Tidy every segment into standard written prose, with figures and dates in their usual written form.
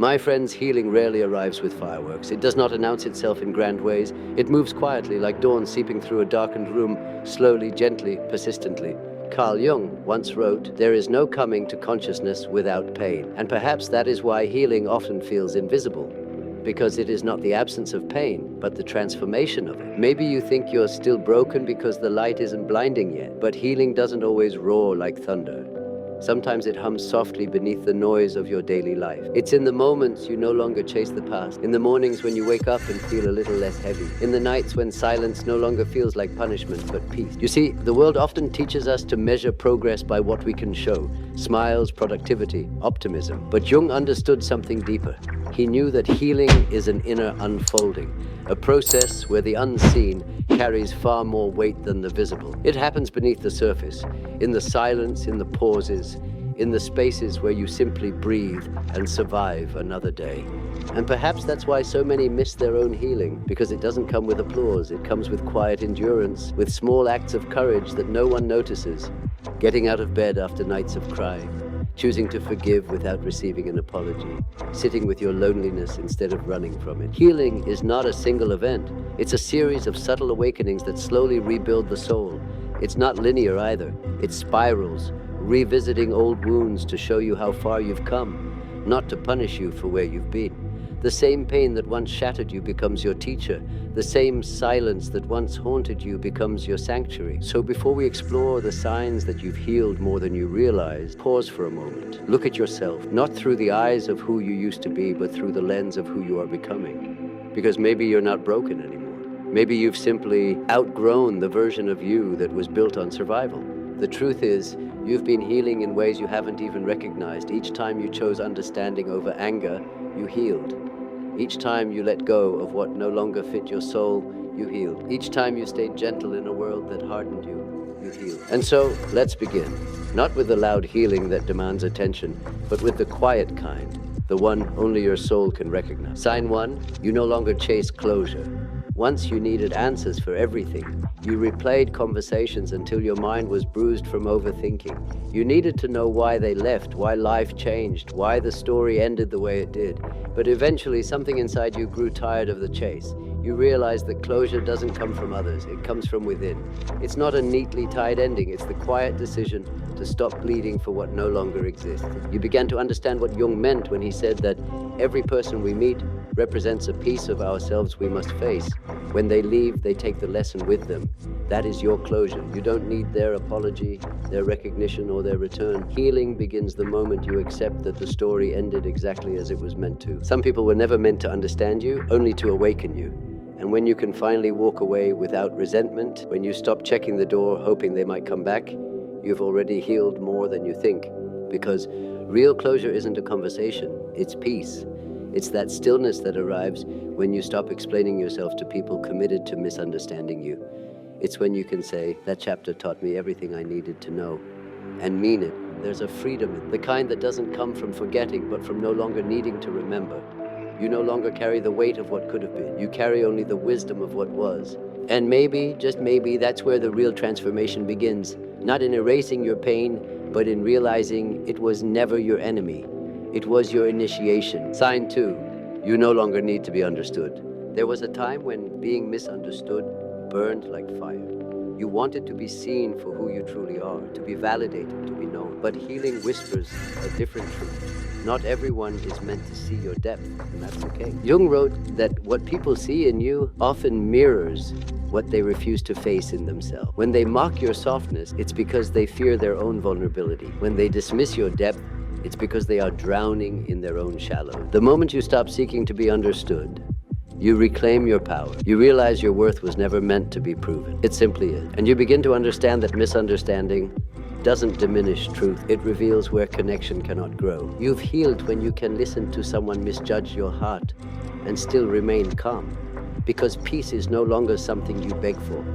My friends, healing rarely arrives with fireworks. It does not announce itself in grand ways. It moves quietly, like dawn seeping through a darkened room, slowly, gently, persistently. Carl Jung once wrote, "There is no coming to consciousness without pain." And perhaps that is why healing often feels invisible, because it is not the absence of pain, but the transformation of it. Maybe you think you're still broken because the light isn't blinding yet, but healing doesn't always roar like thunder. Sometimes it hums softly beneath the noise of your daily life. It's in the moments you no longer chase the past, in the mornings when you wake up and feel a little less heavy, in the nights when silence no longer feels like punishment but peace. You see, the world often teaches us to measure progress by what we can show: smiles, productivity, optimism. But Jung understood something deeper. He knew that healing is an inner unfolding, a process where the unseen carries far more weight than the visible. It happens beneath the surface, in the silence, in the pauses, in the spaces where you simply breathe and survive another day. And perhaps that's why so many miss their own healing, because it doesn't come with applause. It comes with quiet endurance, with small acts of courage that no one notices. Getting out of bed after nights of crying, choosing to forgive without receiving an apology, sitting with your loneliness instead of running from it. Healing is not a single event. It's a series of subtle awakenings that slowly rebuild the soul. It's not linear either. It spirals, revisiting old wounds to show you how far you've come, not to punish you for where you've been. The same pain that once shattered you becomes your teacher. The same silence that once haunted you becomes your sanctuary. So before we explore the signs that you've healed more than you realize, pause for a moment. Look at yourself, not through the eyes of who you used to be, but through the lens of who you are becoming. Because maybe you're not broken anymore. Maybe you've simply outgrown the version of you that was built on survival. The truth is, you've been healing in ways you haven't even recognized. Each time you chose understanding over anger, you healed. Each time you let go of what no longer fit your soul, you healed. Each time you stayed gentle in a world that hardened you, you healed. And so, let's begin. Not with the loud healing that demands attention, but with the quiet kind, the one only your soul can recognize. Sign 1, you no longer chase closure. Once you needed answers for everything. You replayed conversations until your mind was bruised from overthinking. You needed to know why they left, why life changed, why the story ended the way it did. But eventually something inside you grew tired of the chase. You realized that closure doesn't come from others, it comes from within. It's not a neatly tied ending, it's the quiet decision to stop bleeding for what no longer exists. You began to understand what Jung meant when he said that every person we meet represents a piece of ourselves we must face. When they leave, they take the lesson with them. That is your closure. You don't need their apology, their recognition, or their return. Healing begins the moment you accept that the story ended exactly as it was meant to. Some people were never meant to understand you, only to awaken you. And when you can finally walk away without resentment, when you stop checking the door hoping they might come back, you've already healed more than you think. Because real closure isn't a conversation, it's peace. It's that stillness that arrives when you stop explaining yourself to people committed to misunderstanding you. It's when you can say, that chapter taught me everything I needed to know, and mean it. There's a freedom in the kind that doesn't come from forgetting, but from no longer needing to remember. You no longer carry the weight of what could have been. You carry only the wisdom of what was. And maybe, just maybe, that's where the real transformation begins. Not in erasing your pain, but in realizing it was never your enemy. It was your initiation. Sign 2, you no longer need to be understood. There was a time when being misunderstood burned like fire. You wanted to be seen for who you truly are, to be validated, to be known. But healing whispers a different truth. Not everyone is meant to see your depth, and that's okay. Jung wrote that what people see in you often mirrors what they refuse to face in themselves. When they mock your softness, it's because they fear their own vulnerability. When they dismiss your depth, it's because they are drowning in their own shallow. The moment you stop seeking to be understood, you reclaim your power. You realize your worth was never meant to be proven. It simply is. And you begin to understand that misunderstanding doesn't diminish truth. It reveals where connection cannot grow. You've healed when you can listen to someone misjudge your heart and still remain calm. Because peace is no longer something you beg for.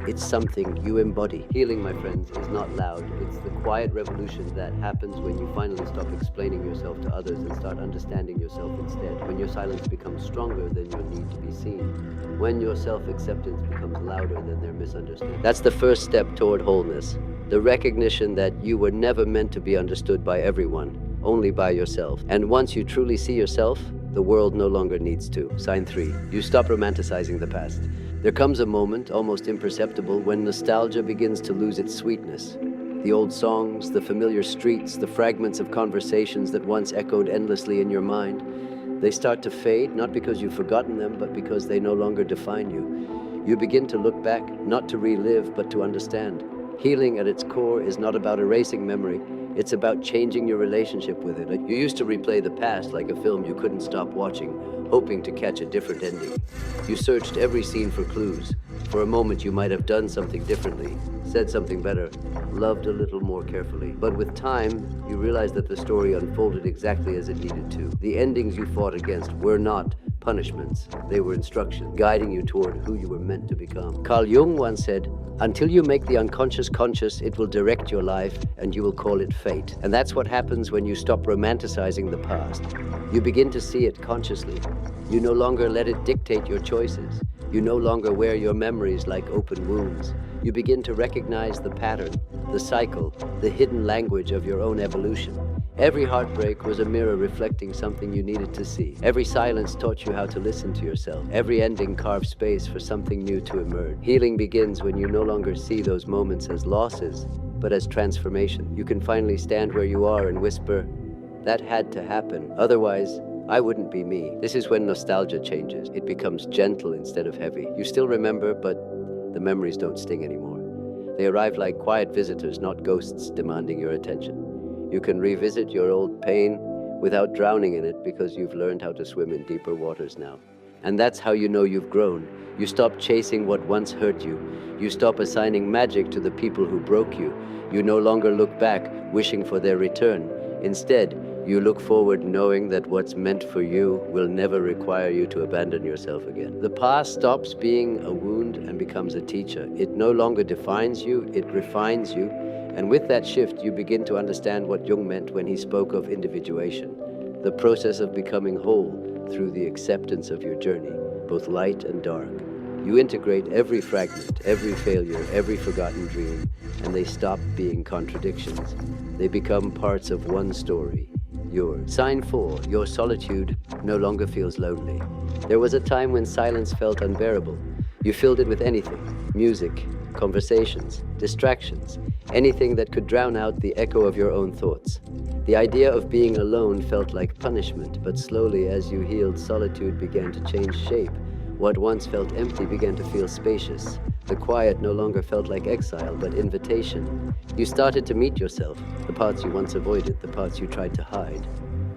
It's something you embody. Healing, my friends, is not loud. It's the quiet revolution that happens when you finally stop explaining yourself to others and start understanding yourself instead. When your silence becomes stronger than your need to be seen. When your self-acceptance becomes louder than their misunderstanding. That's the first step toward wholeness. The recognition that you were never meant to be understood by everyone. only by yourself. And once you truly see yourself, the world no longer needs to. Sign 3. You stop romanticizing the past. There comes a moment, almost imperceptible, when nostalgia begins to lose its sweetness. The old songs, the familiar streets, the fragments of conversations that once echoed endlessly in your mind, they start to fade, not because you've forgotten them, but because they no longer define you. You begin to look back, not to relive, but to understand. Healing at its core is not about erasing memory, it's about changing your relationship with it. You used to replay the past like a film you couldn't stop watching, hoping to catch a different ending. You searched every scene for clues. For a moment you might have done something differently, said something better, loved a little more carefully. But with time, you realized that the story unfolded exactly as it needed to. The endings you fought against were not punishments. They were instructions, guiding you toward who you were meant to become. Carl Jung once said, "Until you make the unconscious conscious, it will direct your life, and you will call it fate." And that's what happens when you stop romanticizing the past. You begin to see it consciously. You no longer let it dictate your choices. You no longer wear your memories like open wounds. You begin to recognize the pattern, the cycle, the hidden language of your own evolution. Every heartbreak was a mirror reflecting something you needed to see. Every silence taught you how to listen to yourself. Every ending carved space for something new to emerge. Healing begins when you no longer see those moments as losses, but as transformation. You can finally stand where you are and whisper, "That had to happen. Otherwise, I wouldn't be me." This is when nostalgia changes. It becomes gentle instead of heavy. You still remember, but the memories don't sting anymore. They arrive like quiet visitors, not ghosts demanding your attention. You can revisit your old pain without drowning in it because you've learned how to swim in deeper waters now. And that's how you know you've grown. You stop chasing what once hurt you. You stop assigning magic to the people who broke you. You no longer look back, wishing for their return. Instead, you look forward knowing that what's meant for you will never require you to abandon yourself again. The past stops being a wound and becomes a teacher. It no longer defines you, it refines you. And with that shift, you begin to understand what Jung meant when he spoke of individuation, the process of becoming whole through the acceptance of your journey, both light and dark. You integrate every fragment, every failure, every forgotten dream, and they stop being contradictions. They become parts of one story, yours. Sign 4, your solitude no longer feels lonely. There was a time when silence felt unbearable. You filled it with anything, music, conversations, distractions, anything that could drown out the echo of your own thoughts. The idea of being alone felt like punishment, but slowly as you healed, solitude began to change shape. What once felt empty began to feel spacious. The quiet no longer felt like exile, but invitation. You started to meet yourself, the parts you once avoided, the parts you tried to hide.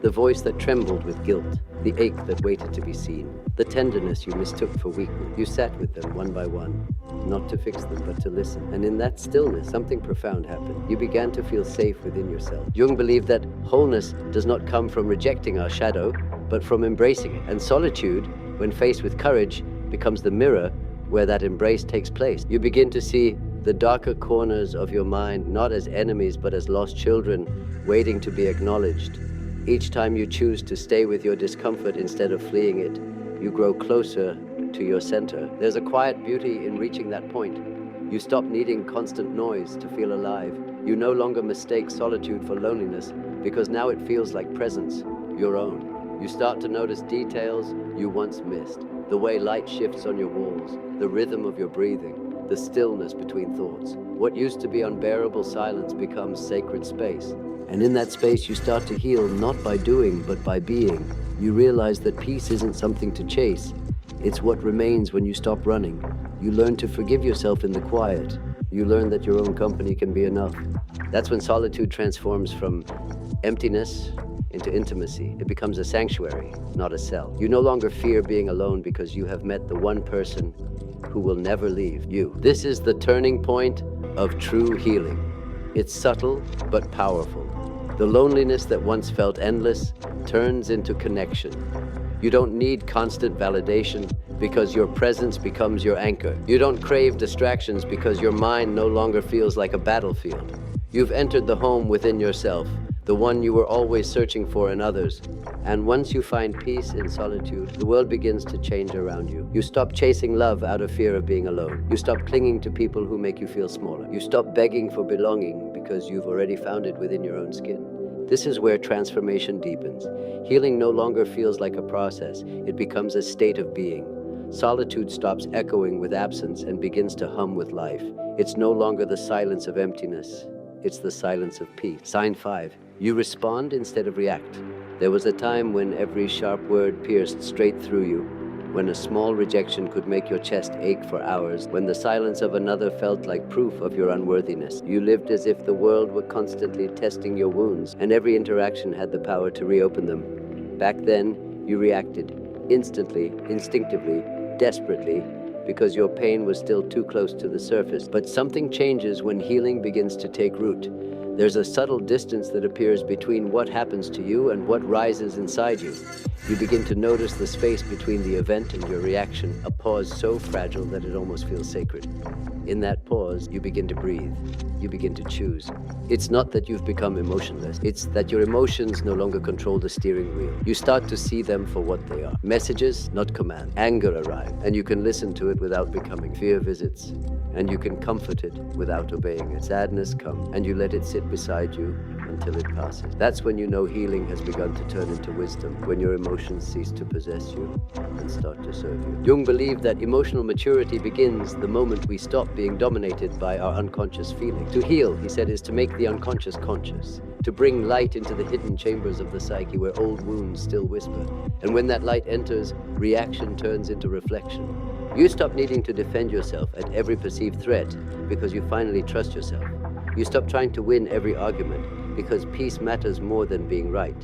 The voice that trembled with guilt, the ache that waited to be seen, the tenderness you mistook for weakness. You sat with them one by one, not to fix them, but to listen. And in that stillness, something profound happened. You began to feel safe within yourself. Jung believed that wholeness does not come from rejecting our shadow, but from embracing it. And solitude, when faced with courage, becomes the mirror where that embrace takes place. You begin to see the darker corners of your mind not as enemies, but as lost children waiting to be acknowledged. Each time you choose to stay with your discomfort instead of fleeing it, you grow closer to your center. There's a quiet beauty in reaching that point. You stop needing constant noise to feel alive. You no longer mistake solitude for loneliness because now it feels like presence, your own. You start to notice details you once missed. The way light shifts on your walls, the rhythm of your breathing, the stillness between thoughts. What used to be unbearable silence becomes sacred space. And in that space you start to heal not by doing, but by being. You realize that peace isn't something to chase. It's what remains when you stop running. You learn to forgive yourself in the quiet. You learn that your own company can be enough. That's when solitude transforms from emptiness into intimacy. It becomes a sanctuary, not a cell. You no longer fear being alone because you have met the one person who will never leave you. This is the turning point of true healing. It's subtle but powerful. The loneliness that once felt endless turns into connection. You don't need constant validation because your presence becomes your anchor. You don't crave distractions because your mind no longer feels like a battlefield. You've entered the home within yourself, the one you were always searching for in others. And once you find peace in solitude, the world begins to change around you. You stop chasing love out of fear of being alone. You stop clinging to people who make you feel smaller. You stop begging for belonging because you've already found it within your own skin. This is where transformation deepens. Healing no longer feels like a process, it becomes a state of being. Solitude stops echoing with absence and begins to hum with life. It's no longer the silence of emptiness, it's the silence of peace. Sign 5. You respond instead of react. There was a time when every sharp word pierced straight through you, when a small rejection could make your chest ache for hours, when the silence of another felt like proof of your unworthiness. You lived as if the world were constantly testing your wounds, and every interaction had the power to reopen them. Back then, you reacted, instantly, instinctively, desperately, because your pain was still too close to the surface. But something changes when healing begins to take root. There's a subtle distance that appears between what happens to you and what rises inside you. You begin to notice the space between the event and your reaction, a pause so fragile that it almost feels sacred. In that pause, you begin to breathe. You begin to choose. It's not that you've become emotionless. It's that your emotions no longer control the steering wheel. You start to see them for what they are. Messages, not commands. Anger arrives, and you can listen to it without becoming. Fear visits, and you can comfort it without obeying it. Sadness comes, and you let it sit beside you until it passes. That's when you know healing has begun to turn into wisdom, when your emotions cease to possess you and start to serve you. Jung believed that emotional maturity begins the moment we stop being dominated by our unconscious feelings. To heal, he said, is to make the unconscious conscious, to bring light into the hidden chambers of the psyche where old wounds still whisper. And when that light enters, reaction turns into reflection. You stop needing to defend yourself at every perceived threat because you finally trust yourself. You stop trying to win every argument because peace matters more than being right.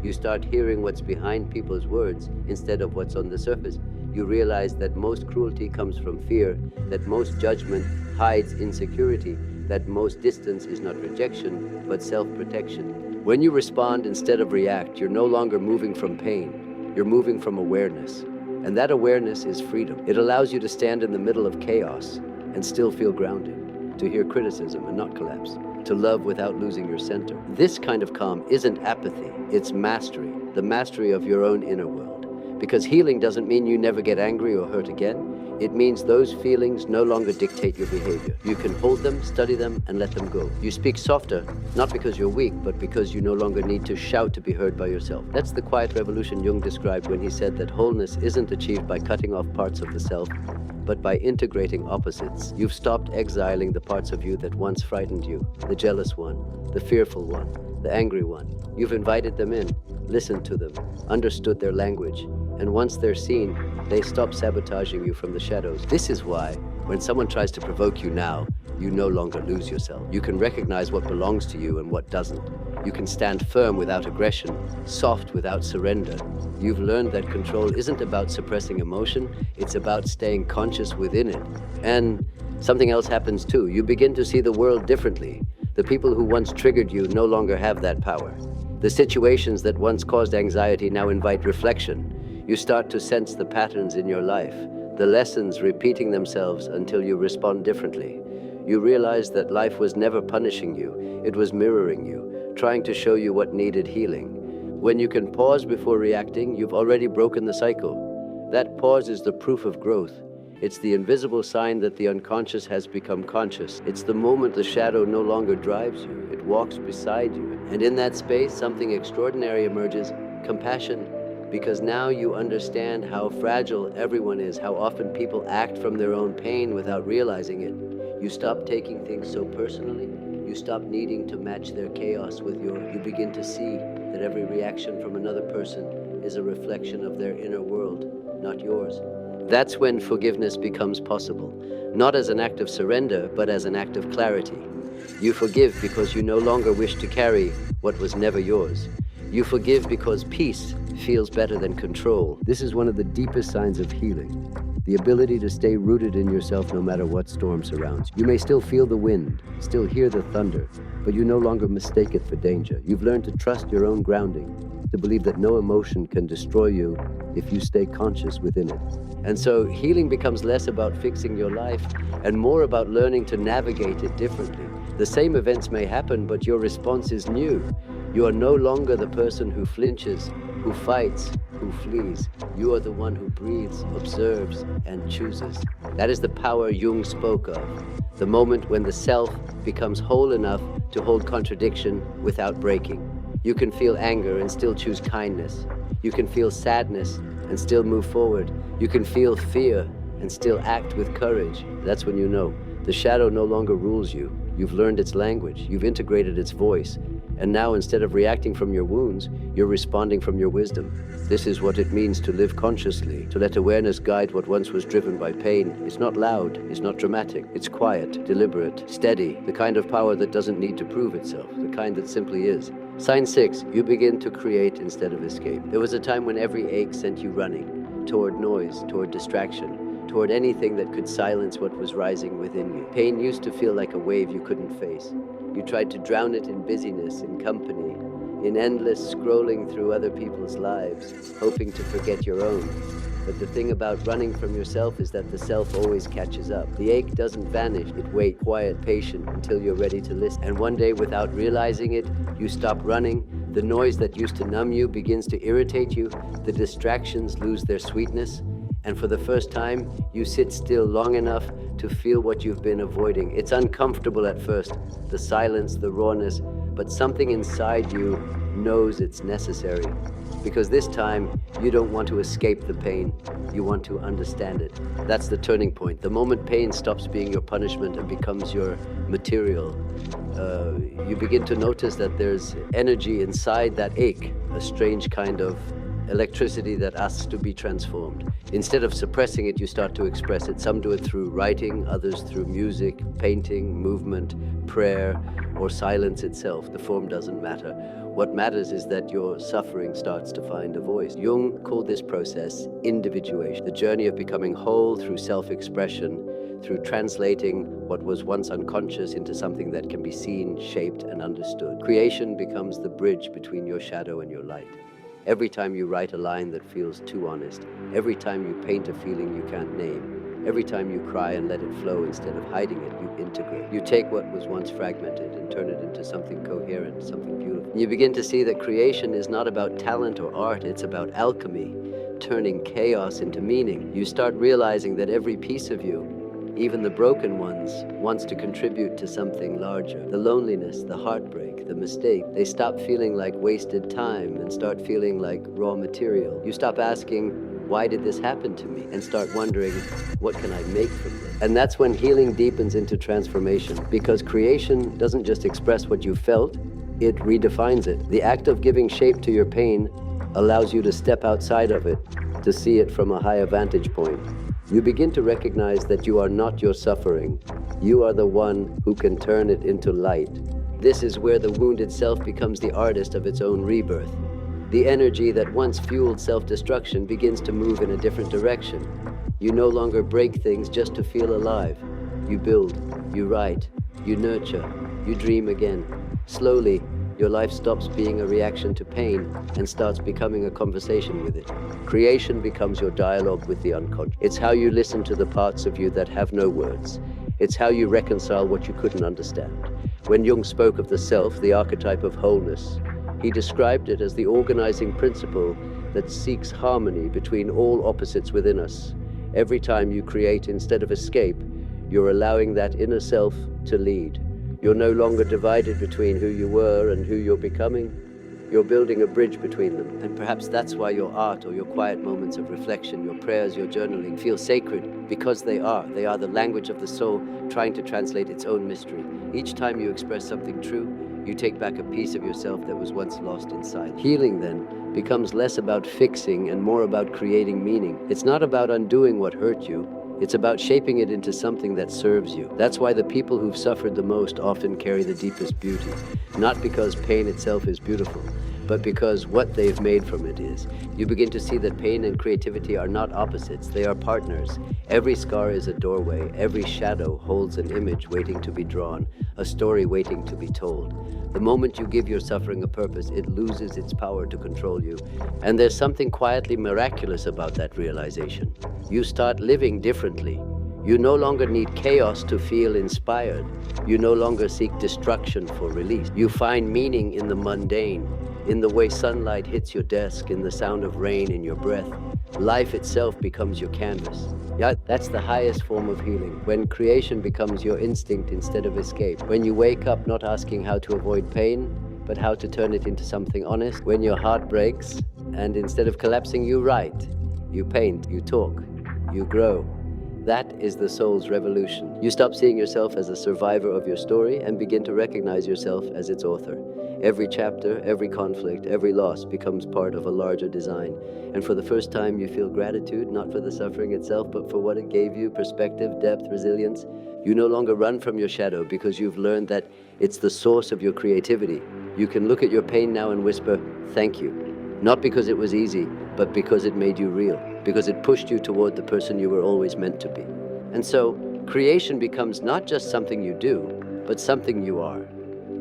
You start hearing what's behind people's words instead of what's on the surface. You realize that most cruelty comes from fear, that most judgment hides insecurity, that most distance is not rejection, but self-protection. When you respond instead of react, you're no longer moving from pain, you're moving from awareness. And that awareness is freedom. It allows you to stand in the middle of chaos and still feel grounded, to hear criticism and not collapse, to love without losing your center. This kind of calm isn't apathy, it's mastery, the mastery of your own inner world. Because healing doesn't mean you never get angry or hurt again. It means those feelings no longer dictate your behavior. You can hold them, study them, and let them go. You speak softer, not because you're weak, but because you no longer need to shout to be heard by yourself. That's the quiet revolution Jung described when he said that wholeness isn't achieved by cutting off parts of the self, but by integrating opposites. You've stopped exiling the parts of you that once frightened you, the jealous one, the fearful one, the angry one. You've invited them in, listened to them, understood their language, and once they're seen, they stop sabotaging you from the shadows. This is why, when someone tries to provoke you now, you no longer lose yourself. You can recognize what belongs to you and what doesn't. You can stand firm without aggression, soft without surrender. You've learned that control isn't about suppressing emotion, it's about staying conscious within it. And something else happens too. You begin to see the world differently. The people who once triggered you no longer have that power. The situations that once caused anxiety now invite reflection. You start to sense the patterns in your life, the lessons repeating themselves until you respond differently. You realize that life was never punishing you, it was mirroring you, trying to show you what needed healing. When you can pause before reacting, you've already broken the cycle. That pause is the proof of growth. It's the invisible sign that the unconscious has become conscious. It's the moment the shadow no longer drives you, it walks beside you. And in that space, something extraordinary emerges, compassion. Because now you understand how fragile everyone is, how often people act from their own pain without realizing it. You stop taking things so personally. You stop needing to match their chaos with yours. You begin to see that every reaction from another person is a reflection of their inner world, not yours. That's when forgiveness becomes possible, not as an act of surrender, but as an act of clarity. You forgive because you no longer wish to carry what was never yours. You forgive because peace feels better than control. This is one of the deepest signs of healing, the ability to stay rooted in yourself no matter what storm surrounds you. You may still feel the wind, still hear the thunder, but you no longer mistake it for danger. You've learned to trust your own grounding, to believe that no emotion can destroy you if you stay conscious within it. And so healing becomes less about fixing your life and more about learning to navigate it differently. The same events may happen, but your response is new. You are no longer the person who flinches, who fights, who flees. You are the one who breathes, observes, and chooses. That is the power Jung spoke of, the moment when the self becomes whole enough to hold contradiction without breaking. You can feel anger and still choose kindness. You can feel sadness and still move forward. You can feel fear and still act with courage. That's when you know the shadow no longer rules you. You've learned its language. You've integrated its voice. And now, instead of reacting from your wounds, you're responding from your wisdom. This is what it means to live consciously, to let awareness guide what once was driven by pain. It's not loud, it's not dramatic, it's quiet, deliberate, steady, the kind of power that doesn't need to prove itself, the kind that simply is. Sign 6, you begin to create instead of escape. There was a time when every ache sent you running, toward noise, toward distraction, toward anything that could silence what was rising within you. Pain used to feel like a wave you couldn't face. You tried to drown it in busyness, in company, in endless scrolling through other people's lives, hoping to forget your own. But the thing about running from yourself is that the self always catches up. The ache doesn't vanish, it waits, quiet, patient, until you're ready to listen. And one day, without realizing it, you stop running. The noise that used to numb you begins to irritate you. The distractions lose their sweetness. And for the first time, you sit still long enough to feel what you've been avoiding. It's uncomfortable at first, the silence, the rawness, but something inside you knows it's necessary. Because this time, you don't want to escape the pain, you want to understand it. That's the turning point. The moment pain stops being your punishment and becomes your material, you begin to notice that there's energy inside that ache, a strange kind of electricity that asks to be transformed. Instead of suppressing it, you start to express it. Some do it through writing, others through music, painting, movement, prayer, or silence itself. The form doesn't matter. What matters is that your suffering starts to find a voice. Jung called this process individuation, the journey of becoming whole through self-expression, through translating what was once unconscious into something that can be seen, shaped, and understood. Creation becomes the bridge between your shadow and your light. Every time you write a line that feels too honest, every time you paint a feeling you can't name, every time you cry and let it flow instead of hiding it, you integrate. You take what was once fragmented and turn it into something coherent, something beautiful. You begin to see that creation is not about talent or art, it's about alchemy, turning chaos into meaning. You start realizing that every piece of you, even the broken ones, wants to contribute to something larger. The loneliness, the heartbreak, the mistake, they stop feeling like wasted time and start feeling like raw material. You stop asking, why did this happen to me? And start wondering, what can I make from this? And that's when healing deepens into transformation, because creation doesn't just express what you felt, it redefines it. The act of giving shape to your pain allows you to step outside of it, to see it from a higher vantage point. You begin to recognize that you are not your suffering. You are the one who can turn it into light. This is where the wound itself becomes the artist of its own rebirth. The energy that once fueled self-destruction begins to move in a different direction. You no longer break things just to feel alive. You build, you write, you nurture, you dream again. Slowly, your life stops being a reaction to pain and starts becoming a conversation with it. Creation becomes your dialogue with the unconscious. It's how you listen to the parts of you that have no words. It's how you reconcile what you couldn't understand. When Jung spoke of the self, the archetype of wholeness, he described it as the organizing principle that seeks harmony between all opposites within us. Every time you create instead of escape, you're allowing that inner self to lead. You're no longer divided between who you were and who you're becoming. You're building a bridge between them. And perhaps that's why your art or your quiet moments of reflection, your prayers, your journaling feel sacred, because they are. They are the language of the soul trying to translate its own mystery. Each time you express something true, you take back a piece of yourself that was once lost inside. Healing, then, becomes less about fixing and more about creating meaning. It's not about undoing what hurt you. It's about shaping it into something that serves you. That's why the people who've suffered the most often carry the deepest beauty. Not because pain itself is beautiful, but because what they've made from it is. You begin to see that pain and creativity are not opposites, they are partners. Every scar is a doorway, every shadow holds an image waiting to be drawn, a story waiting to be told. The moment you give your suffering a purpose, it loses its power to control you. And there's something quietly miraculous about that realization. You start living differently. You no longer need chaos to feel inspired. You no longer seek destruction for release. You find meaning in the mundane, in the way sunlight hits your desk, in the sound of rain in your breath. Life itself becomes your canvas. Yeah, that's the highest form of healing, when creation becomes your instinct instead of escape. When you wake up not asking how to avoid pain, but how to turn it into something honest. When your heart breaks, and instead of collapsing, you write, you paint, you talk, you grow. That is the soul's revolution. You stop seeing yourself as a survivor of your story and begin to recognize yourself as its author. Every chapter, every conflict, every loss becomes part of a larger design. And for the first time, you feel gratitude, not for the suffering itself, but for what it gave you: perspective, depth, resilience. You no longer run from your shadow because you've learned that it's the source of your creativity. You can look at your pain now and whisper, "Thank you." Not because it was easy, but because it made you real, because it pushed you toward the person you were always meant to be. And so, creation becomes not just something you do, but something you are.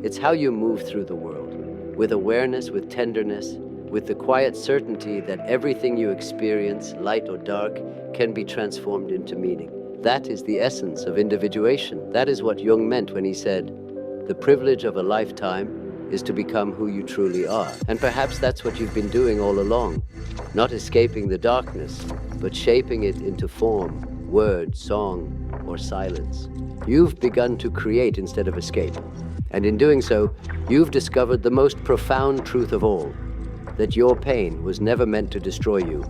It's how you move through the world, with awareness, with tenderness, with the quiet certainty that everything you experience, light or dark, can be transformed into meaning. That is the essence of individuation. That is what Jung meant when he said, "The privilege of a lifetime is to become who you truly are." And perhaps that's what you've been doing all along, not escaping the darkness, but shaping it into form, word, song, or silence. You've begun to create instead of escape. And in doing so, you've discovered the most profound truth of all, that your pain was never meant to destroy you.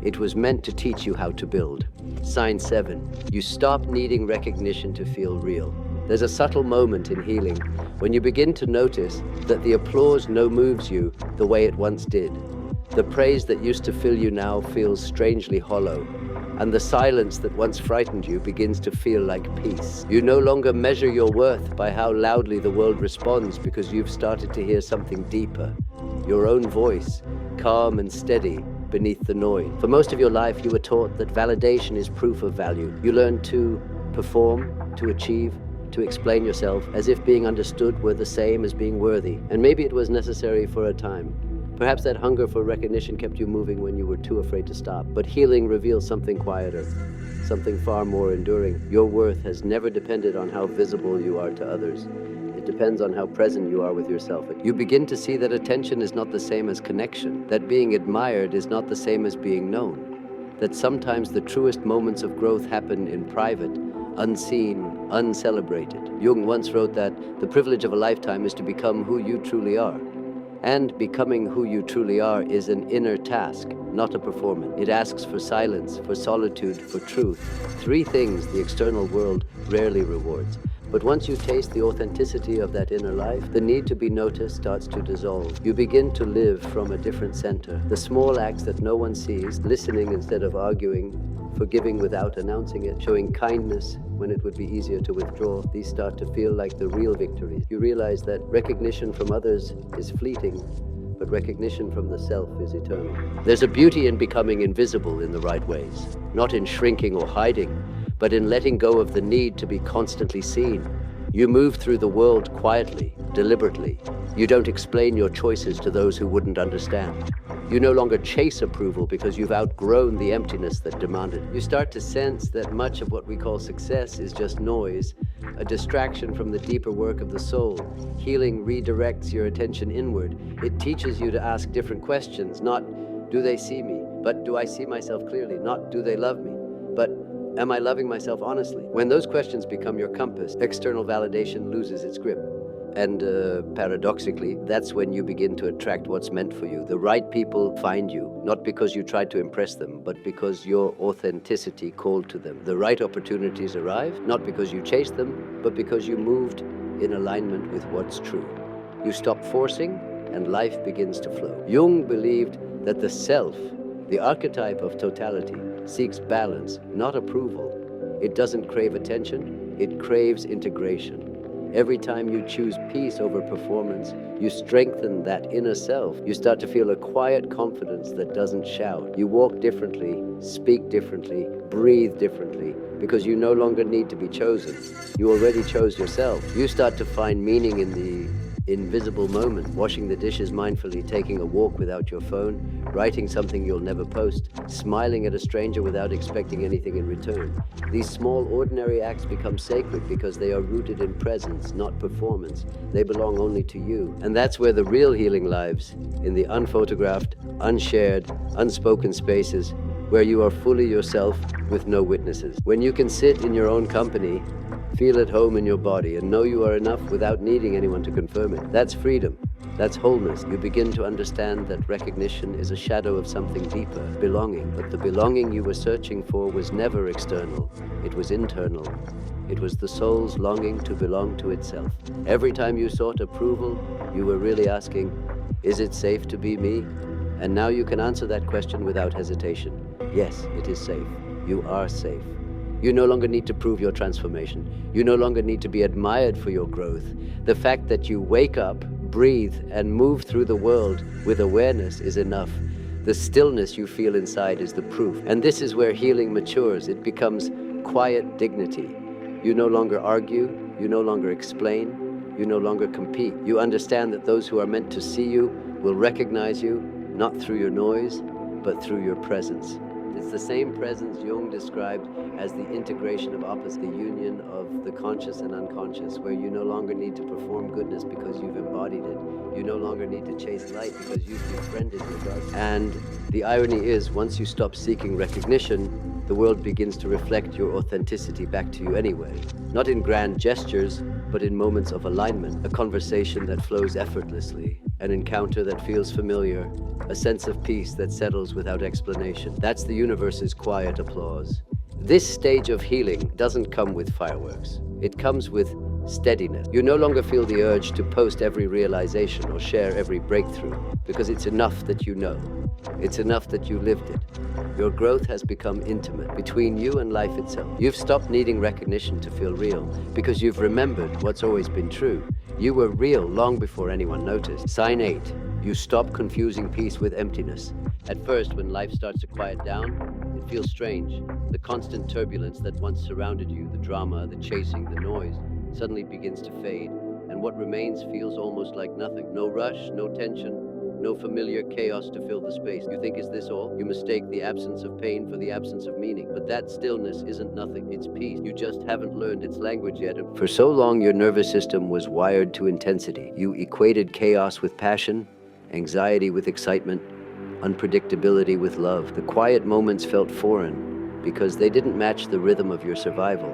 It was meant to teach you how to build. Sign 7, you stop needing recognition to feel real. There's a subtle moment in healing when you begin to notice that the applause no moves you the way it once did. The praise that used to fill you now feels strangely hollow, and the silence that once frightened you begins to feel like peace. You no longer measure your worth by how loudly the world responds, because you've started to hear something deeper, your own voice, calm and steady beneath the noise. For most of your life, you were taught that validation is proof of value. You learned to perform, to achieve, to explain yourself as if being understood were the same as being worthy. And maybe it was necessary for a time. Perhaps that hunger for recognition kept you moving when you were too afraid to stop. But healing reveals something quieter, something far more enduring. Your worth has never depended on how visible you are to others. It depends on how present you are with yourself. You begin to see that attention is not the same as connection, that being admired is not the same as being known, that sometimes the truest moments of growth happen in private, unseen, uncelebrated. Jung once wrote that the privilege of a lifetime is to become who you truly are. And becoming who you truly are is an inner task, not a performance. It asks for silence, for solitude, for truth. 3 things the external world rarely rewards. But once you taste the authenticity of that inner life, the need to be noticed starts to dissolve. You begin to live from a different center. The small acts that no one sees, listening instead of arguing, forgiving without announcing it, showing kindness when it would be easier to withdraw, these start to feel like the real victories. You realize that recognition from others is fleeting, but recognition from the self is eternal. There's a beauty in becoming invisible in the right ways, not in shrinking or hiding, but in letting go of the need to be constantly seen. You move through the world quietly, deliberately. You don't explain your choices to those who wouldn't understand. You no longer chase approval because you've outgrown the emptiness that demanded. You start to sense that much of what we call success is just noise, a distraction from the deeper work of the soul. Healing redirects your attention inward. It teaches you to ask different questions, not do they see me, but do I see myself clearly? Not do they love me, but am I loving myself honestly? When those questions become your compass, external validation loses its grip. And paradoxically, that's when you begin to attract what's meant for you. The right people find you, not because you tried to impress them, but because your authenticity called to them. The right opportunities arrive, not because you chased them, but because you moved in alignment with what's true. You stop forcing, and life begins to flow. Jung believed that the self, the archetype of totality, seeks balance, not approval. It doesn't crave attention, it craves integration. Every time you choose peace over performance, you strengthen that inner self. You start to feel a quiet confidence that doesn't shout. You walk differently, speak differently, breathe differently, because you no longer need to be chosen. You already chose yourself. You start to find meaning in the invisible moment, washing the dishes mindfully, taking a walk without your phone, writing something you'll never post, smiling at a stranger without expecting anything in return. These small, ordinary acts become sacred because they are rooted in presence, not performance. They belong only to you. And that's where the real healing lives, in the unphotographed, unshared, unspoken spaces where you are fully yourself with no witnesses. When you can sit in your own company, feel at home in your body, and know you are enough without needing anyone to confirm it. That's freedom. That's wholeness. You begin to understand that recognition is a shadow of something deeper, belonging. But the belonging you were searching for was never external. It was internal. It was the soul's longing to belong to itself. Every time you sought approval, you were really asking, is it safe to be me? And now you can answer that question without hesitation. Yes, it is safe. You are safe. You no longer need to prove your transformation. You no longer need to be admired for your growth. The fact that you wake up, breathe, and move through the world with awareness is enough. The stillness you feel inside is the proof. And this is where healing matures. It becomes quiet dignity. You no longer argue. You no longer explain. You no longer compete. You understand that those who are meant to see you will recognize you, not through your noise, but through your presence. It's the same presence Jung described as the integration of opposites, the union of the conscious and unconscious, where you no longer need to perform goodness because you've embodied it. You no longer need to chase light because you've befriended your darkness. And the irony is, once you stop seeking recognition, the world begins to reflect your authenticity back to you anyway. Not in grand gestures, but in moments of alignment, a conversation that flows effortlessly, an encounter that feels familiar, a sense of peace that settles without explanation. That's the universe's quiet applause. This stage of healing doesn't come with fireworks. It comes with steadiness. You no longer feel the urge to post every realization or share every breakthrough, because it's enough that you know. It's enough that you lived it. Your growth has become intimate, between you and life itself. You've stopped needing recognition to feel real, because you've remembered what's always been true. You were real long before anyone noticed. Sign 8. You stop confusing peace with emptiness. At first, when life starts to quiet down, it feels strange. The constant turbulence that once surrounded you, the drama, the chasing, the noise, suddenly begins to fade, and what remains feels almost like nothing. No rush, no tension, no familiar chaos to fill the space. You think, is this all? You mistake the absence of pain for the absence of meaning. But that stillness isn't nothing, it's peace. You just haven't learned its language yet. For so long, your nervous system was wired to intensity. You equated chaos with passion, anxiety with excitement, unpredictability with love. The quiet moments felt foreign because they didn't match the rhythm of your survival.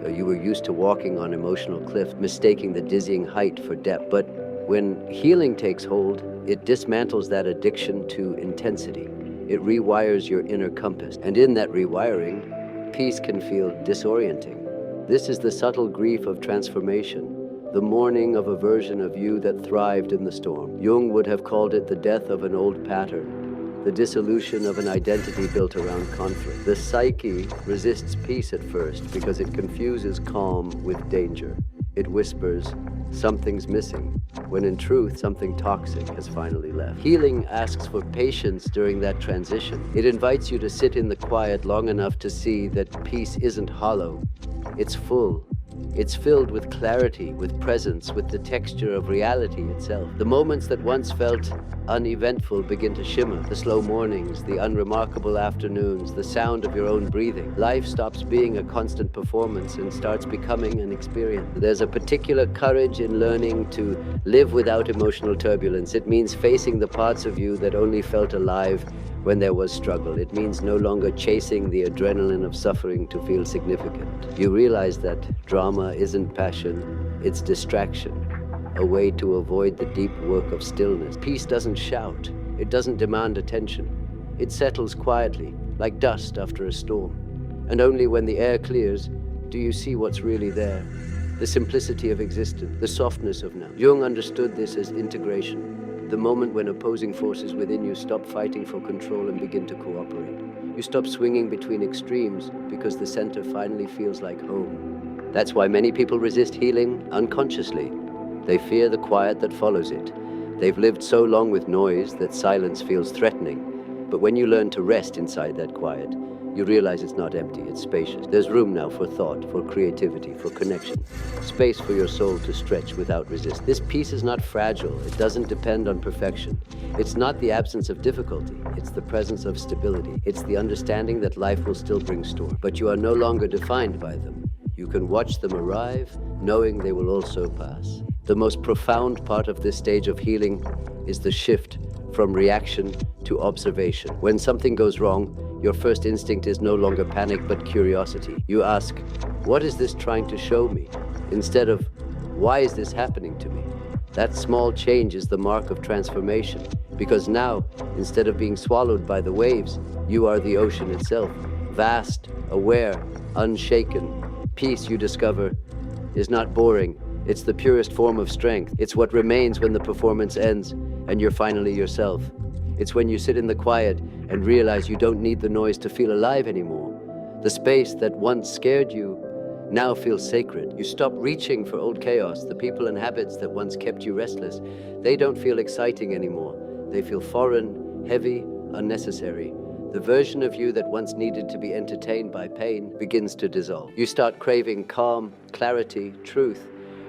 You were used to walking on emotional cliffs, mistaking the dizzying height for depth. But when healing takes hold, it dismantles that addiction to intensity. It rewires your inner compass. And in that rewiring, peace can feel disorienting. This is the subtle grief of transformation, the mourning of a version of you that thrived in the storm. Jung would have called it the death of an old pattern, the dissolution of an identity built around conflict. The psyche resists peace at first because it confuses calm with danger. It whispers, something's missing, when in truth, something toxic has finally left. Healing asks for patience during that transition. It invites you to sit in the quiet long enough to see that peace isn't hollow, it's full. It's filled with clarity, with presence, with the texture of reality itself. The moments that once felt uneventful begin to shimmer. The slow mornings, the unremarkable afternoons, the sound of your own breathing. Life stops being a constant performance and starts becoming an experience. There's a particular courage in learning to live without emotional turbulence. It means facing the parts of you that only felt alive when there was struggle. It means no longer chasing the adrenaline of suffering to feel significant. You realize that drama isn't passion, it's distraction, a way to avoid the deep work of stillness. Peace doesn't shout, it doesn't demand attention. It settles quietly, like dust after a storm. And only when the air clears do you see what's really there. The simplicity of existence, the softness of now. Jung understood this as integration. The moment when opposing forces within you stop fighting for control and begin to cooperate. You stop swinging between extremes because the center finally feels like home. That's why many people resist healing unconsciously. They fear the quiet that follows it. They've lived so long with noise that silence feels threatening. But when you learn to rest inside that quiet, you realize it's not empty, it's spacious. There's room now for thought, for creativity, for connection. Space for your soul to stretch without resistance. This peace is not fragile. It doesn't depend on perfection. It's not the absence of difficulty. It's the presence of stability. It's the understanding that life will still bring storms, but you are no longer defined by them. You can watch them arrive, knowing they will also pass. The most profound part of this stage of healing is the shift from reaction to observation. When something goes wrong, your first instinct is no longer panic, but curiosity. You ask, what is this trying to show me? Instead of, why is this happening to me? That small change is the mark of transformation, because now, instead of being swallowed by the waves, you are the ocean itself, vast, aware, unshaken. Peace, you discover, is not boring. It's the purest form of strength. It's what remains when the performance ends and you're finally yourself. It's when you sit in the quiet and realize you don't need the noise to feel alive anymore. The space that once scared you now feels sacred. You stop reaching for old chaos. The people and habits that once kept you restless, they don't feel exciting anymore. They feel foreign, heavy, unnecessary. The version of you that once needed to be entertained by pain begins to dissolve. You start craving calm, clarity, truth.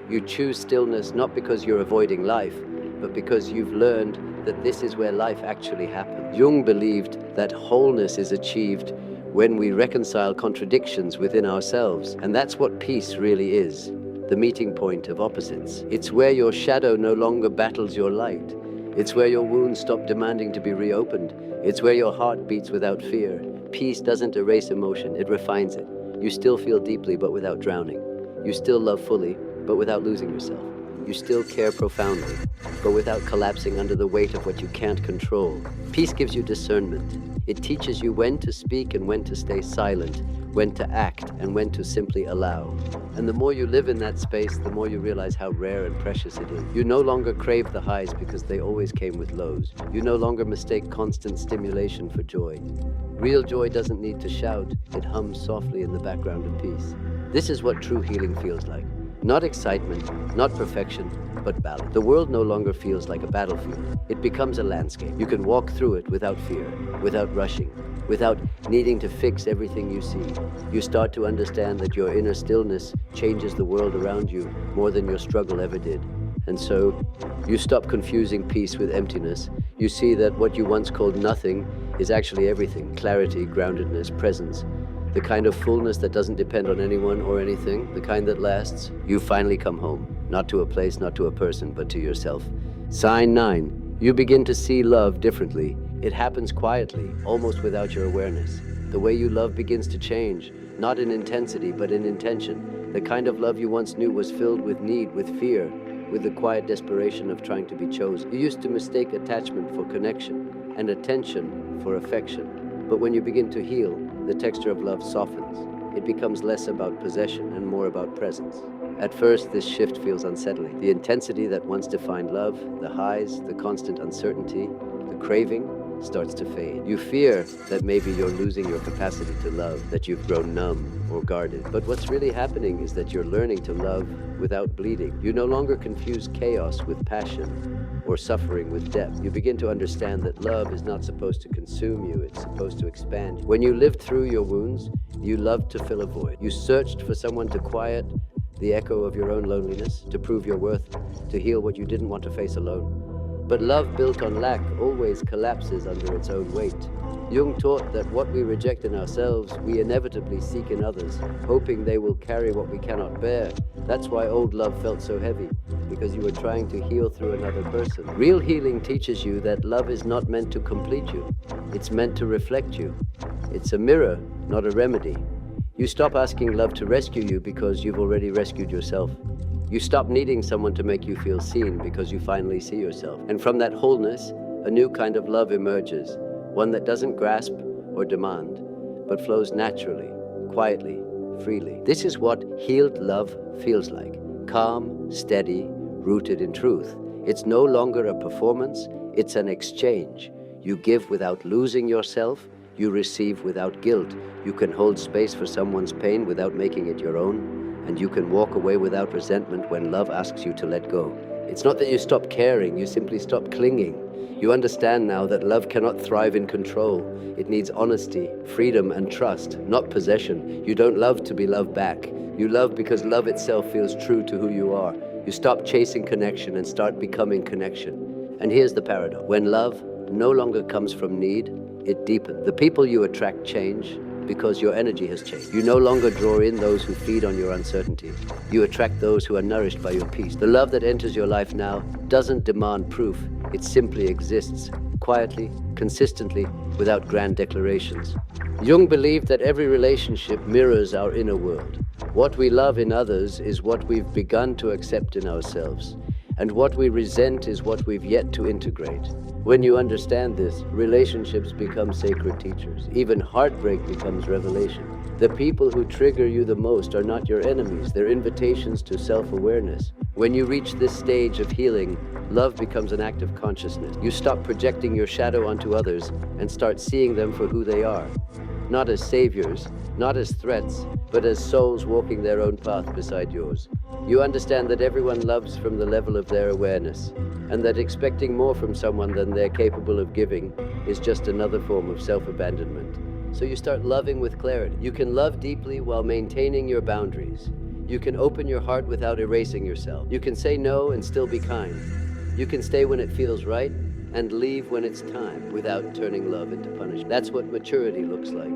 You choose stillness not because you're avoiding life, but because you've learned that this is where life actually happens. Jung believed that wholeness is achieved when we reconcile contradictions within ourselves. And that's what peace really is, the meeting point of opposites. It's where your shadow no longer battles your light. It's where your wounds stop demanding to be reopened. It's where your heart beats without fear. Peace doesn't erase emotion, it refines it. You still feel deeply, but without drowning. You still love fully, but without losing yourself. You still care profoundly, but without collapsing under the weight of what you can't control. Peace gives you discernment. It teaches you when to speak and when to stay silent, when to act and when to simply allow. And the more you live in that space, the more you realize how rare and precious it is. You no longer crave the highs because they always came with lows. You no longer mistake constant stimulation for joy. Real joy doesn't need to shout, it hums softly in the background of peace. This is what true healing feels like. Not excitement, not perfection, but balance. The world no longer feels like a battlefield. It becomes a landscape. You can walk through it without fear, without rushing, without needing to fix everything you see. You start to understand that your inner stillness changes the world around you more than your struggle ever did. And so, you stop confusing peace with emptiness. You see that what you once called nothing is actually everything. Clarity, groundedness, presence. The kind of fullness that doesn't depend on anyone or anything, the kind that lasts. You finally come home, not to a place, not to a person, but to yourself. Sign 9. You begin to see love differently. It happens quietly, almost without your awareness. The way you love begins to change, not in intensity, but in intention. The kind of love you once knew was filled with need, with fear, with the quiet desperation of trying to be chosen. You used to mistake attachment for connection and attention for affection. But when you begin to heal, the texture of love softens. It becomes less about possession and more about presence. At first, this shift feels unsettling. The intensity that once defined love, the highs, the constant uncertainty, the craving, starts to fade. You fear that maybe you're losing your capacity to love, that you've grown numb or guarded. But what's really happening is that you're learning to love without bleeding. You no longer confuse chaos with passion or suffering with depth. You begin to understand that love is not supposed to consume you, it's supposed to expand you. When you lived through your wounds, you loved to fill a void. You searched for someone to quiet the echo of your own loneliness, to prove your worth, to heal what you didn't want to face alone. But love built on lack always collapses under its own weight. Jung taught that what we reject in ourselves, we inevitably seek in others, hoping they will carry what we cannot bear. That's why old love felt so heavy, because you were trying to heal through another person. Real healing teaches you that love is not meant to complete you. It's meant to reflect you. It's a mirror, not a remedy. You stop asking love to rescue you because you've already rescued yourself. You stop needing someone to make you feel seen because you finally see yourself. And from that wholeness, a new kind of love emerges, one that doesn't grasp or demand, but flows naturally, quietly, freely. This is what healed love feels like. Calm, steady, rooted in truth. It's no longer a performance, it's an exchange. You give without losing yourself, you receive without guilt. You can hold space for someone's pain without making it your own. And you can walk away without resentment when love asks you to let go. It's not that you stop caring, you simply stop clinging. You understand now that love cannot thrive in control. It needs honesty, freedom, and trust, not possession. You don't love to be loved back. You love because love itself feels true to who you are. You stop chasing connection and start becoming connection. And here's the paradox. When love no longer comes from need, it deepens. The people you attract change, because your energy has changed. You no longer draw in those who feed on your uncertainty. You attract those who are nourished by your peace. The love that enters your life now doesn't demand proof. It simply exists, quietly, consistently, without grand declarations. Jung believed that every relationship mirrors our inner world. What we love in others is what we've begun to accept in ourselves. and what we resent is what we've yet to integrate. When you understand this, relationships become sacred teachers. Even heartbreak becomes revelation. The people who trigger you the most are not your enemies, they're invitations to self-awareness. When you reach this stage of healing, love becomes an act of consciousness. You stop projecting your shadow onto others and start seeing them for who they are. Not as saviors, not as threats, but as souls walking their own path beside yours. You understand that everyone loves from the level of their awareness, and that expecting more from someone than they're capable of giving is just another form of self-abandonment. So you start loving with clarity. You can love deeply while maintaining your boundaries. You can open your heart without erasing yourself. You can say no and still be kind. You can stay when it feels right and leave when it's time without turning love into punishment. That's what maturity looks like.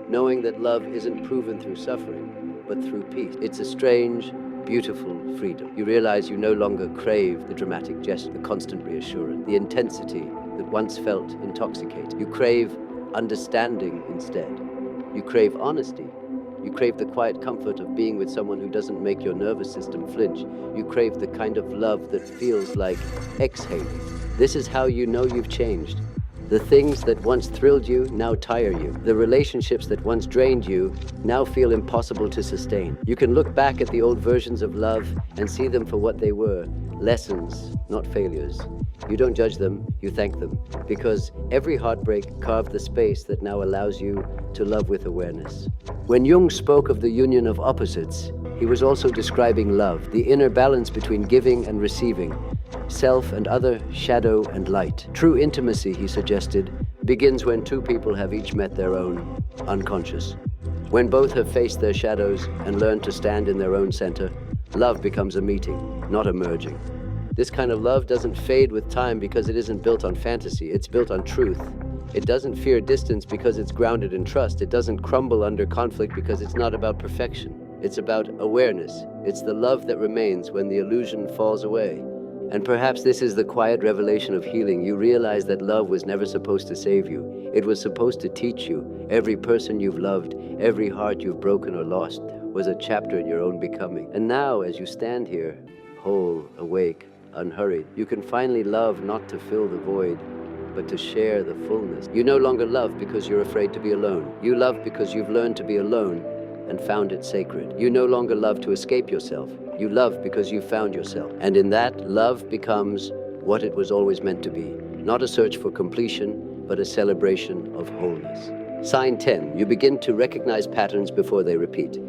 Knowing that love isn't proven through suffering, but through peace. It's a strange, beautiful freedom. You realize you no longer crave the dramatic gesture, the constant reassurance, the intensity that once felt intoxicating. You crave understanding instead. You crave honesty. You crave the quiet comfort of being with someone who doesn't make your nervous system flinch. You crave the kind of love that feels like exhaling. This is how you know you've changed. The things that once thrilled you now tire you. The relationships that once drained you now feel impossible to sustain. You can look back at the old versions of love and see them for what they were, lessons, not failures. You don't judge them, you thank them, because every heartbreak carved the space that now allows you to love with awareness. When Jung spoke of the union of opposites, he was also describing love, the inner balance between giving and receiving, self and other, shadow and light. True intimacy, he suggested, begins when two people have each met their own unconscious. When both have faced their shadows and learned to stand in their own center, love becomes a meeting, not a merging. This kind of love doesn't fade with time because it isn't built on fantasy, it's built on truth. It doesn't fear distance because it's grounded in trust. It doesn't crumble under conflict because it's not about perfection. It's about awareness. It's the love that remains when the illusion falls away. And perhaps this is the quiet revelation of healing. You realize that love was never supposed to save you. It was supposed to teach you. Every person you've loved, every heart you've broken or lost, was a chapter in your own becoming. And now, as you stand here, whole, awake, unhurried, you can finally love not to fill the void, but to share the fullness. You no longer love because you're afraid to be alone. You love because you've learned to be alone and found it sacred. You no longer love to escape yourself. You love because you found yourself. And in that, love becomes what it was always meant to be. Not a search for completion, but a celebration of wholeness. Sign 10, you begin to recognize patterns before they repeat.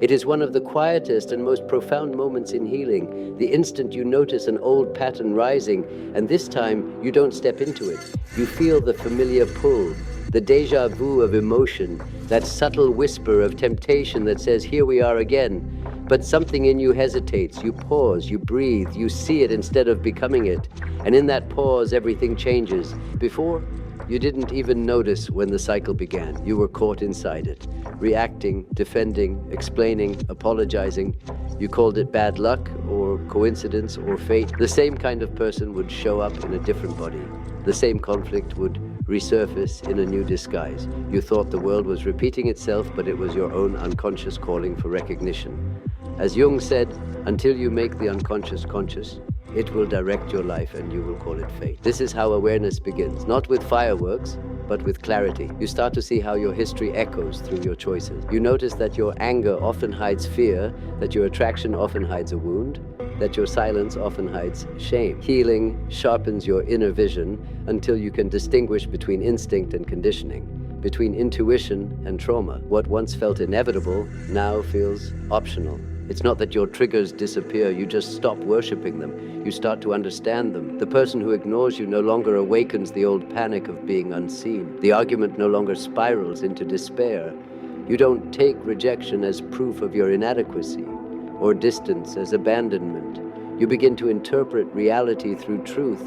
It is one of the quietest and most profound moments in healing, the instant you notice an old pattern rising, and this time you don't step into it. You feel the familiar pull, the déjà vu of emotion, that subtle whisper of temptation that says, here we are again. But something in you hesitates, you pause, you breathe, you see it instead of becoming it. And in that pause, everything changes. Before, you didn't even notice when the cycle began. You were caught inside it, reacting, defending, explaining, apologizing. You called it bad luck or coincidence or fate. The same kind of person would show up in a different body. The same conflict would resurface in a new disguise. You thought the world was repeating itself, but it was your own unconscious calling for recognition. As Jung said, until you make the unconscious conscious, it will direct your life and you will call it fate. This is how awareness begins, not with fireworks, but with clarity. You start to see how your history echoes through your choices. You notice that your anger often hides fear, that your attraction often hides a wound, that your silence often hides shame. Healing sharpens your inner vision until you can distinguish between instinct and conditioning, between intuition and trauma. What once felt inevitable now feels optional. It's not that your triggers disappear, you just stop worshiping them. You start to understand them. The person who ignores you no longer awakens the old panic of being unseen. The argument no longer spirals into despair. You don't take rejection as proof of your inadequacy, or distance as abandonment. You begin to interpret reality through truth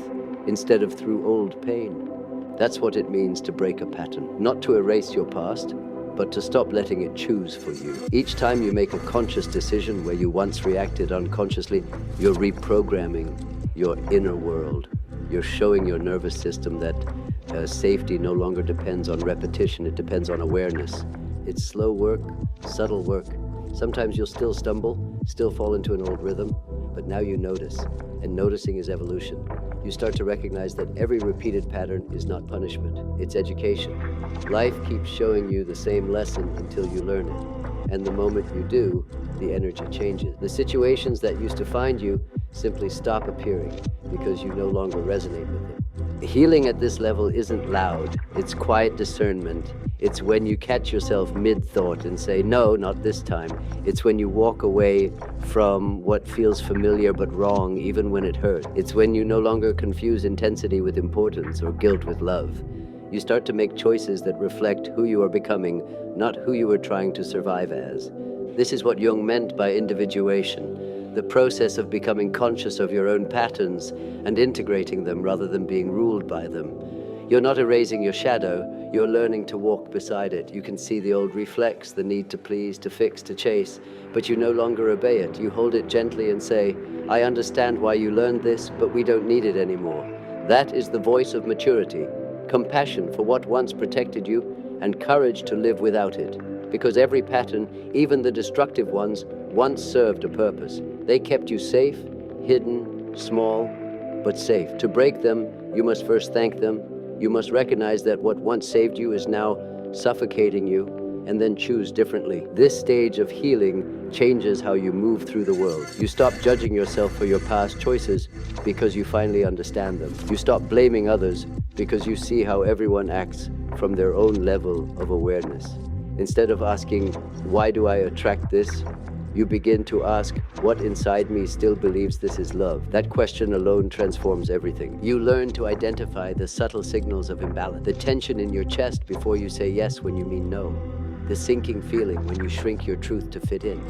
instead of through old pain. That's what it means to break a pattern. Not to erase your past, but to stop letting it choose for you. Each time you make a conscious decision where you once reacted unconsciously, you're reprogramming your inner world. You're showing your nervous system that safety no longer depends on repetition, it depends on awareness. It's slow work, subtle work. Sometimes you'll still stumble, still fall into an old rhythm, But now you notice, and noticing is evolution. You start to recognize that every repeated pattern is not punishment, it's education. Life keeps showing you the same lesson until you learn it. And the moment you do, the energy changes. The situations that used to find you simply stop appearing because you no longer resonate with them. Healing at this level isn't loud, it's quiet discernment. It's when you catch yourself mid-thought and say, no, not this time. It's when you walk away from what feels familiar but wrong, even when it hurts. It's when you no longer confuse intensity with importance or guilt with love. You start to make choices that reflect who you are becoming, not who you are trying to survive as. This is what Jung meant by individuation, the process of becoming conscious of your own patterns and integrating them rather than being ruled by them. You're not erasing your shadow, you're learning to walk beside it. You can see the old reflex, the need to please, to fix, to chase, but you no longer obey it. You hold it gently and say, I understand why you learned this, but we don't need it anymore. That is the voice of maturity, compassion for what once protected you, and courage to live without it. Because every pattern, even the destructive ones, once served a purpose. They kept you safe, hidden, small, but safe. To break them, you must first thank them. You must recognize that what once saved you is now suffocating you, and then choose differently. This stage of healing changes how you move through the world. You stop judging yourself for your past choices because you finally understand them. You stop blaming others because you see how everyone acts from their own level of awareness. Instead of asking, why do I attract this? You begin to ask, what inside me still believes this is love? That question alone transforms everything. You learn to identify the subtle signals of imbalance, the tension in your chest before you say yes when you mean no, the sinking feeling when you shrink your truth to fit in,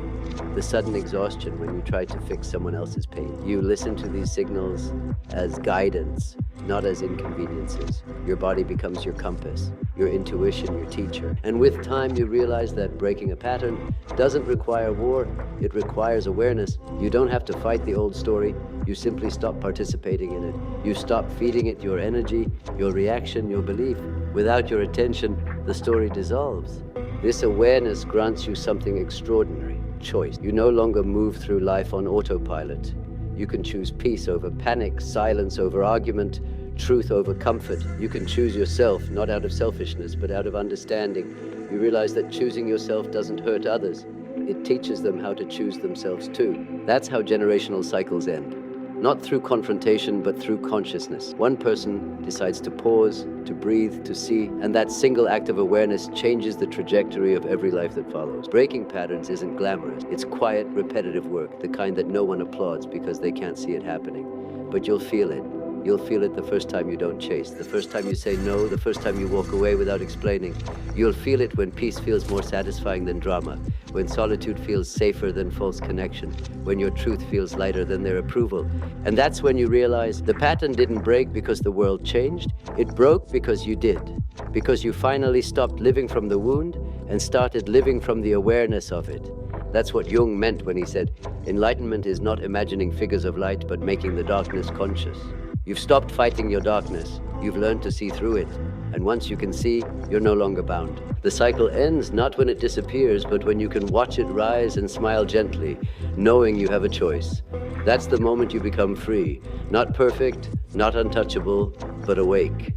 the sudden exhaustion when you try to fix someone else's pain. You listen to these signals as guidance, not as inconveniences. Your body becomes your compass, your intuition, your teacher. And with time, you realize that breaking a pattern doesn't require war, it requires awareness. You don't have to fight the old story, you simply stop participating in it. You stop feeding it your energy, your reaction, your belief. Without your attention, the story dissolves. This awareness grants you something extraordinary, choice. You no longer move through life on autopilot. You can choose peace over panic, silence over argument, truth over comfort. You can choose yourself, not out of selfishness, but out of understanding. You realize that choosing yourself doesn't hurt others. It teaches them how to choose themselves too. That's how generational cycles end. Not through confrontation, but through consciousness. One person decides to pause, to breathe, to see, and that single act of awareness changes the trajectory of every life that follows. Breaking patterns isn't glamorous. It's quiet, repetitive work, the kind that no one applauds because they can't see it happening. But you'll feel it. You'll feel it the first time you don't chase, the first time you say no, the first time you walk away without explaining. You'll feel it when peace feels more satisfying than drama, when solitude feels safer than false connection, when your truth feels lighter than their approval. And that's when you realize the pattern didn't break because the world changed, it broke because you did. Because you finally stopped living from the wound and started living from the awareness of it. That's what Jung meant when he said, enlightenment is not imagining figures of light, but making the darkness conscious. You've stopped fighting your darkness. You've learned to see through it. And once you can see, you're no longer bound. The cycle ends not when it disappears, but when you can watch it rise and smile gently, knowing you have a choice. That's the moment you become free. Not perfect, not untouchable, but awake.